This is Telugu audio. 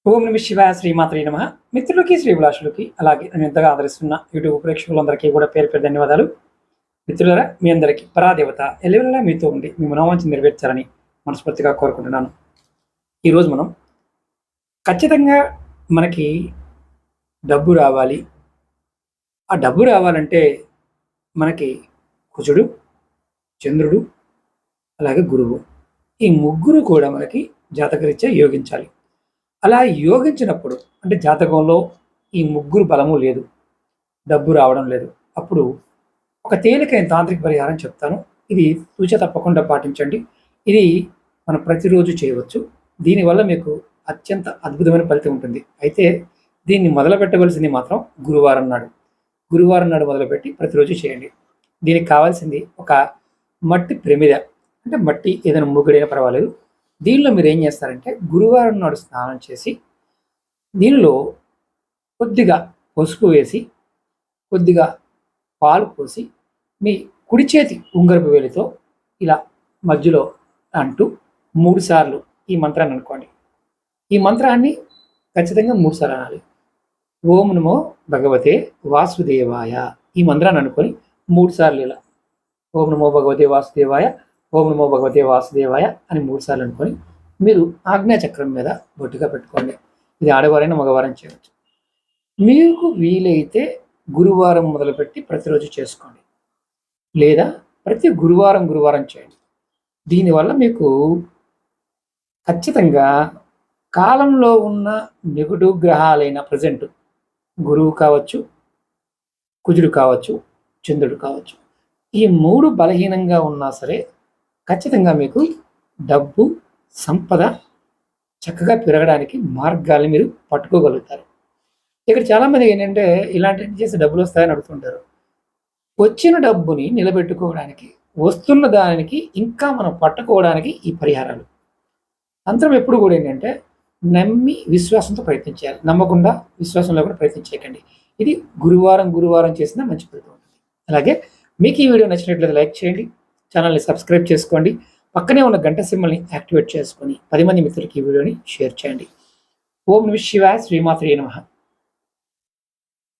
ఓం నమ శివాయ శ్రీమాత్రే నమ. మిత్రులకి శ్రీభిలాషులకి అలాగే నేను ఎంతగా ఆదరిస్తున్న యూట్యూబ్ ప్రేక్షకులందరికీ కూడా పేరు పేరు ధన్యవాదాలు. మిత్రులరా, మీ అందరికీ పరాదేవత ఎల్లవెల్లా మీతో ఉండి మీ మనోవాంఛ నెరవేర్చాలని మనస్ఫూర్తిగా కోరుకుంటున్నాను. ఈరోజు మనం ఖచ్చితంగా మనకి డబ్బు రావాలి. ఆ డబ్బు రావాలంటే మనకి కుజుడు, చంద్రుడు, అలాగే గురువు, ఈ ముగ్గురు కూడా మనకి జాతకరీత్యా యోగించాలి. అలా యోగించినప్పుడు అంటే జాతకంలో ఈ ముగ్గురు బలము లేదు, డబ్బు రావడం లేదు, అప్పుడు ఒక తేలికైన తాంత్రిక పరిహారం చెప్తాను. ఇది తూచ తప్పకుండా పాటించండి. ఇది మనం ప్రతిరోజు చేయవచ్చు. దీనివల్ల మీకు అత్యంత అద్భుతమైన ఫలితం ఉంటుంది. అయితే దీన్ని మొదలు పెట్టవలసింది మాత్రం గురువారం నాడు. గురువారం నాడు మొదలుపెట్టి ప్రతిరోజు చేయండి. దీనికి కావాల్సింది ఒక మట్టి ప్రమిద, అంటే మట్టి ఏదైనా ముగ్గుడైనా పర్వాలేదు. దీనిలో మీరు ఏం చేస్తారంటే గురువారం నాడు స్నానం చేసి దీనిలో కొద్దిగా పసుపు వేసి కొద్దిగా పాలు పోసి మీ కుడి చేతి ఉంగరపు వేలితో ఇలా మధ్యలో అంటూ 3 సార్లు ఈ మంత్రాన్ని అనుకోండి. ఈ మంత్రాన్ని ఖచ్చితంగా 3 సార్లు అనాలి. ఓం నమో భగవతే వాసుదేవాయ ఈ మంత్రాన్ని అనుకొని 3 సార్లు ఇలా ఓం నమో భగవతే వాసుదేవాయ, ఓం నమో భగవతే వాసుదేవాయ అని 3 సార్లు అనుకొని మీరు ఆజ్ఞాచక్రం మీద బొట్టుగా పెట్టుకోండి. ఇది ఆడవారైనా మగవారైనా చేయవచ్చు. మీకు వీలైతే గురువారం మొదలుపెట్టి ప్రతిరోజు చేసుకోండి, లేదా ప్రతి గురువారం చేయండి. దీనివల్ల మీకు ఖచ్చితంగా కాలంలో ఉన్న నెగటివ్ గ్రహాలైన ప్రజెంట్ గురువు కావచ్చు, కుజుడు కావచ్చు, చంద్రుడు కావచ్చు, ఈ 3 బలహీనంగా ఉన్నా సరే ఖచ్చితంగా మీకు డబ్బు సంపద చక్కగా పెరగడానికి మార్గాలు మీరు పట్టుకోగలుగుతారు. ఇక్కడ చాలామంది ఏంటంటే ఇలాంటివి చేసి డబ్బులు వస్తాయని అడుగుతుంటారు. వచ్చిన డబ్బుని నిలబెట్టుకోవడానికి, వస్తున్న దానికి ఇంకా మనం పట్టుకోవడానికి ఈ పరిహారాలు. తంత్రం ఎప్పుడు కూడా ఏంటంటే నమ్మి విశ్వాసంతో ప్రయత్నించాలి. నమ్మకుండా విశ్వాసంలో కూడా ప్రయత్నించకండి. ఇది గురువారం చేసినా మంచి ఫలితం ఉంటుంది. అలాగే మీకు ఈ వీడియో నచ్చినట్లయితే లైక్ చేయండి, ఛానల్ని సబ్స్క్రైబ్ చేసుకోండి, పక్కనే ఉన్న గంట సింబల్ని యాక్టివేట్ చేసుకొని 10 మంది మిత్రులకి ఈ వీడియోని షేర్ చేయండి. ఓం నమః శివాయ శ్రీమాత్రే నమః.